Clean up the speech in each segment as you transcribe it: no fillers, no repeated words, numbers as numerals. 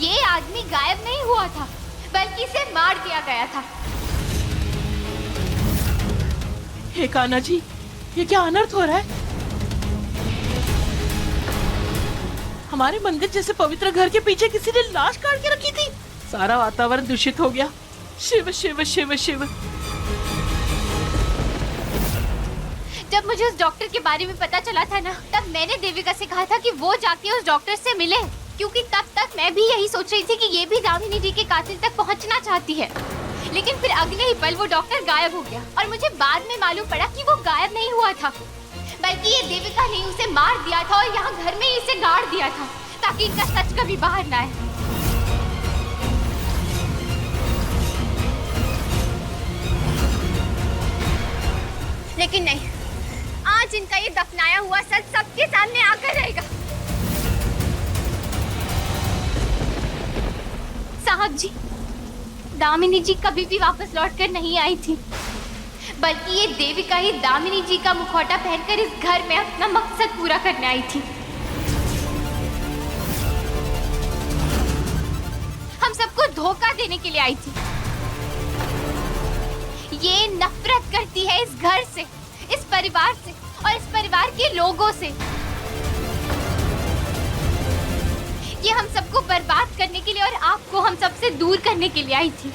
ये आदमी गायब नहीं हुआ था, बल्कि इसे मार दिया गया था। हे कान्हा जी, ये क्या अनर्थ हो रहा है? हमारे मंदिर जैसे पवित्र घर के पीछे किसी ने लाश काट के रखी थी। सारा वातावरण दूषित हो गया। शिव शिव शिव शिव। जब मुझे उस डॉक्टर के बारे में पता चला था ना, तब मैंने देविका से कहा था कि वो जाके उस डॉक्टर से मिले, क्योंकि तब तक मैं भी यही सोच रही थी कि ये भी दामिनी जी के कातिल तक पहुंचना चाहती है। लेकिन फिर अगले ही पल वो डॉक्टर गायब हो गया और मुझे बाद में मालूम पड़ा कि वो गायब नहीं हुआ था, बल्कि ये देविका ने उसे मार दिया था और यहाँ घर में ही इसे गाड़ दिया था ताकि इनका सच कभी बाहर ना आए। लेकिन नहीं, आज इनका ये दफनाया हुआ सच सबके सामने आकर रहेगा। साहब जी, दामिनी जी कभी भी वापस लौटकर नहीं आई थी, बल्कि ये देविका ही दामिनी जी का मुखौटा पहनकर इस घर में अपना मकसद पूरा करने आई थी। हम सबको धोखा देने के लिए आई थी। ये नफरत करती है इस घर से, इस परिवार से और इस परिवार के लोगों से। ये हम सबको बर्बाद करने के लिए और आपको हम सबसे दूर करने के लिए आई थी,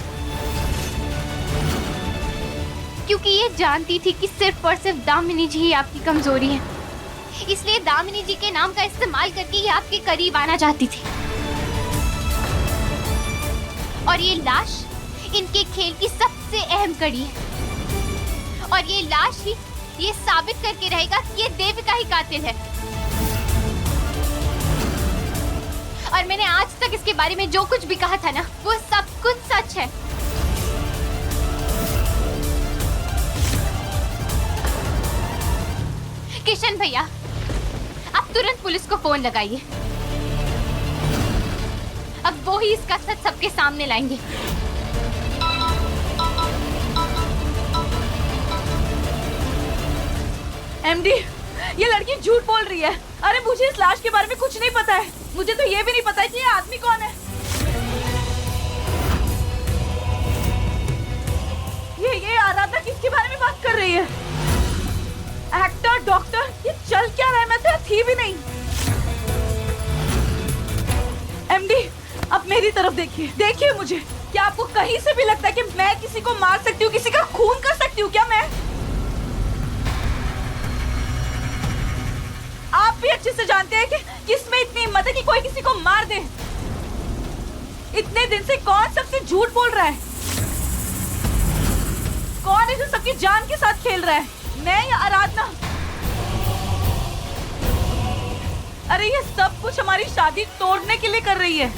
क्योंकि ये जानती थी कि सिर्फ और सिर्फ दामिनी जी ही आपकी कमजोरी है। इसलिए दामिनी जी के नाम का इस्तेमाल करके ये आपके करीब आना चाहती थी। और ये लाश इनके खेल की सबसे अहम कड़ी है, और ये लाश ही ये साबित करके रहेगा कि ये देविका ही कातिल है। और मैंने आज तक इसके बारे में जो कुछ भी कहा था ना, वो सब कुछ सच है। किशन भैया, आप तुरंत पुलिस को फोन लगाइए। अब वो ही इसका सच सबके सामने लाएंगे। एमडी, ये लड़की झूठ बोल रही है। अरे मुझे इस लाश के बारे में कुछ नहीं पता है। मुझे तो ये भी नहीं पता है कि ये आदमी कौन है। ये आराधना किसके बारे में बात कर रही है? एक्टर, डॉक्टर, ये चल क्या रहा है? मैं तो थी भी नहीं। एमडी, अब मेरी तरफ देखिए, देखिए मुझे। क्या आपको कहीं से भी लगता है कि मैं किसी को मार सकती हूँ, किसी का खून कर सकती हूँ क्या मैं? आप भी अच्छे से जानते हैं कि किसमें इतनी हिम्मत है कि कोई किसी को मार दे। इतने दिन से कौन सबसे झूठ बोल रहा है? कौन है जो सबकी जान के साथ खेल रहा है? मैं या आराधना? अरे ये सब कुछ हमारी शादी तोड़ने के लिए कर रही है।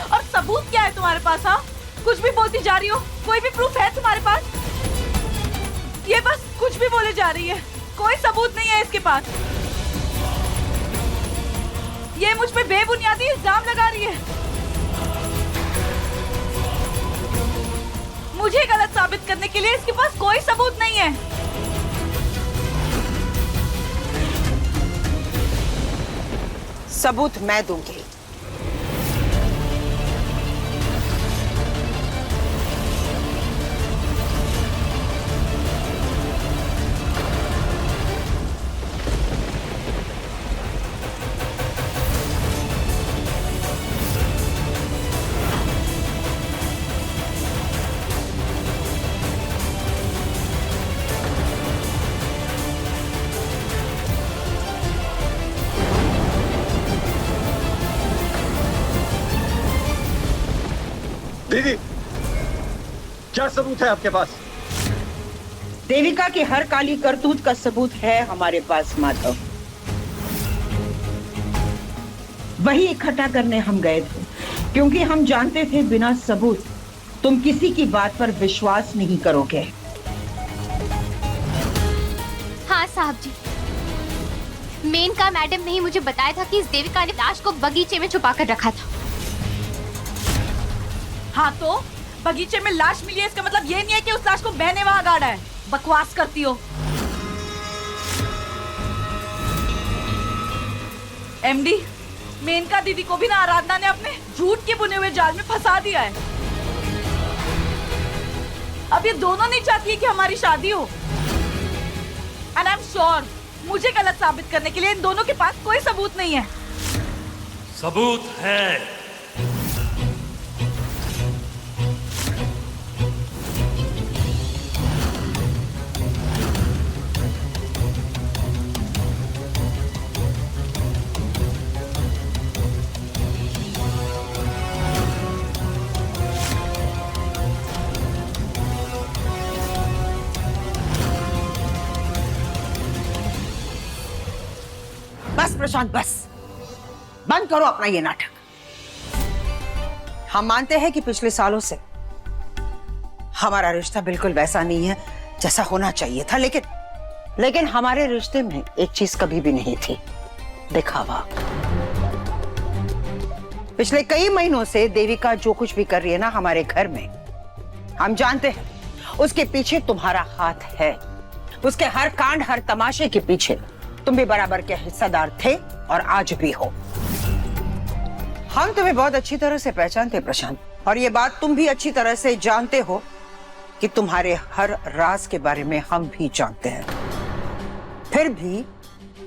और सबूत क्या है तुम्हारे पास? हाँ, कुछ भी बोलती जा रही हो। कोई भी प्रूफ है तुम्हारे पास? ये बस कुछ भी बोले जा रही है, कोई सबूत नहीं है इसके पास। ये मुझ पे बेबुनियादी इल्जाम लगा रही है। मुझे गलत साबित करने के लिए इसके पास कोई सबूत नहीं है। सबूत मैं दूंगी। दीदी, क्या सबूत है आपके पास? देविका की हर काली करतूत का सबूत है हमारे पास माधव। वही इकट्ठा करने हम गए थे, क्योंकि हम जानते थे बिना सबूत तुम किसी की बात पर विश्वास नहीं करोगे। हाँ साहब जी, मेनका मैडम ने ही मुझे बताया था कि इस देविका ने लाश को बगीचे में छुपा कर रखा था। हाँ तो बगीचे में लाश मिली है, इसका मतलब ये नहीं है कि उस लाश को मैंने वहां गाड़ा है। बकवास करती हो। एमडी, मेनका दीदी को भी ना आराधना ने अपने झूठ के बुने हुए जाल में फंसा दिया है। अब ये दोनों नहीं चाहती है कि हमारी शादी हो। एंड आई एम श्योर मुझे गलत साबित करने के लिए इन दोनों के पास कोई सबूत नहीं है। सबूत है। बस प्रशांत, बस बंद करो अपना ये नाटक। हम मानते हैं कि पिछले सालों से हमारा रिश्ता बिल्कुल वैसा नहीं है जैसा होना चाहिए था, लेकिन हमारे रिश्ते में एक चीज कभी भी नहीं थी, दिखावा। पिछले कई महीनों से देविका जो कुछ भी कर रही है ना हमारे घर में, हम जानते हैं उसके पीछे तुम्हारा हाथ है। उसके हर कांड, हर तमाशे के पीछे तुम भी बराबर के हिस्सेदार थे और आज भी हो। हम तुम्हें बहुत अच्छी तरह से पहचानते प्रशांत, और ये बात तुम भी अच्छी तरह से जानते हो कि तुम्हारे हर राज के बारे में हम भी जानते हैं। फिर भी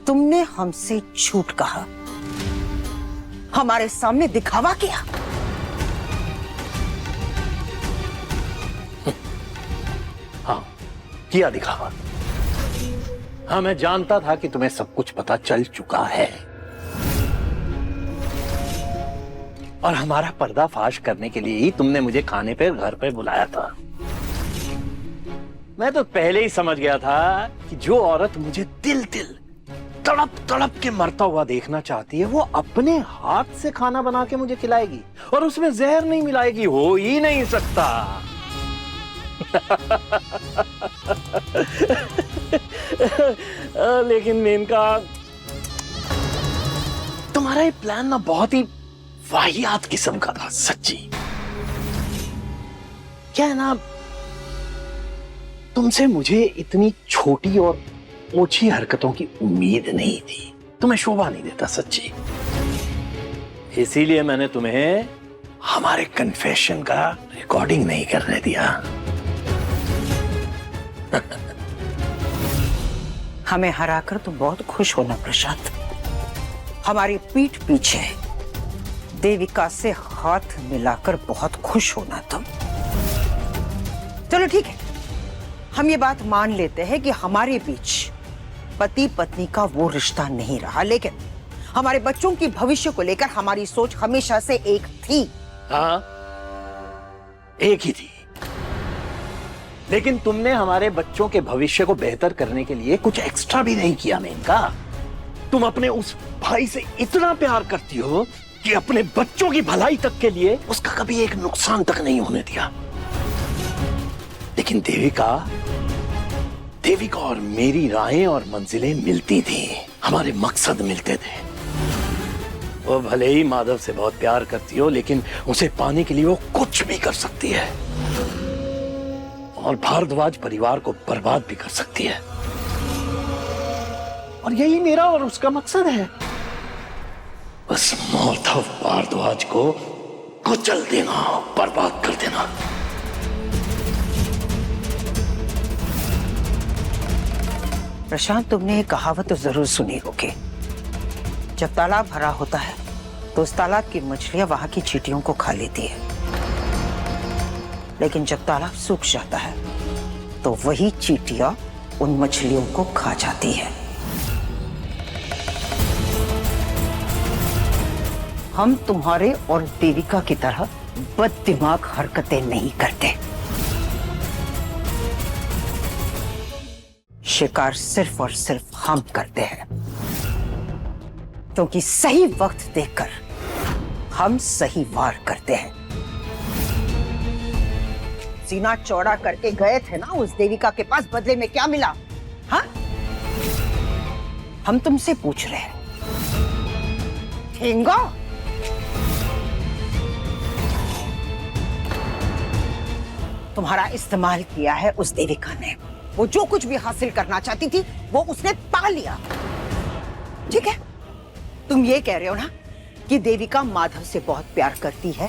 तुमने हमसे झूठ कहा, हमारे सामने दिखावा किया। हाँ, किया दिखावा। हाँ, मैं जानता था कि तुम्हें सब कुछ पता चल चुका है और हमारा पर्दाफाश करने के लिए ही तुमने मुझे खाने पे घर पे बुलाया था। मैं तो पहले ही समझ गया था कि जो औरत मुझे दिल तड़प तड़प के मरता हुआ देखना चाहती है, वो अपने हाथ से खाना बना के मुझे खिलाएगी और उसमें जहर नहीं मिलाएगी। हो ही नहीं सकता। लेकिन मेनका, तुम्हारा ये प्लान ना बहुत ही वाहियात किस्म का था, सच्ची। क्या है ना, तुमसे मुझे इतनी छोटी और ओछी हरकतों की उम्मीद नहीं थी। तुम्हें शोभा नहीं देता, सच्ची। इसीलिए मैंने तुम्हें हमारे कन्फेशन का रिकॉर्डिंग नहीं करने दिया। हमें हराकर तुम बहुत खुश होना प्रशांत। हमारी पीठ पीछे देविका से हाथ मिलाकर बहुत खुश होना तुम। चलो ठीक है, हम ये बात मान लेते हैं कि हमारे बीच पति पत्नी का वो रिश्ता नहीं रहा, लेकिन हमारे बच्चों की भविष्य को लेकर हमारी सोच हमेशा से एक थी। हाँ, एक ही थी। लेकिन तुमने हमारे बच्चों के भविष्य को बेहतर करने के लिए कुछ एक्स्ट्रा भी नहीं किया मेनका। तुम अपने उस भाई से इतना प्यार करती हो कि अपने बच्चों की भलाई तक के लिए उसका कभी एक नुकसान तक नहीं होने दिया। लेकिन देविका और मेरी राहें और मंजिलें मिलती थी, हमारे मकसद मिलते थे। वो भले ही माधव से बहुत प्यार करती हो, लेकिन उसे पाने के लिए वो कुछ भी कर सकती है और भारद्वाज परिवार को बर्बाद भी कर सकती है। और यही मेरा और उसका मकसद है, बस माधव भारद्वाज को कुचल देना, बर्बाद कर देना। प्रशांत, तुमने एक कहावत तो जरूर सुनी होगी, जब तालाब भरा होता है तो उस तालाब की मछलियां वहां की चींटियों को खा लेती है, लेकिन जब तालाब सूख जाता है तो वही चींटियां उन मछलियों को खा जाती है। हम तुम्हारे और देविका की तरह बददिमाग हरकतें नहीं करते। शिकार सिर्फ और सिर्फ हम करते हैं, क्योंकि सही वक्त देखकर हम सही वार करते हैं। सीना चौड़ा करके गए थे ना उस देविका के पास, बदले में क्या मिला? हाँ, हम तुमसे पूछ रहे हैं, ठेंगा? तुम्हारा इस्तेमाल किया है उस देविका ने। वो जो कुछ भी हासिल करना चाहती थी वो उसने पा लिया, ठीक है? तुम ये कह रहे हो ना कि देविका माधव से बहुत प्यार करती है?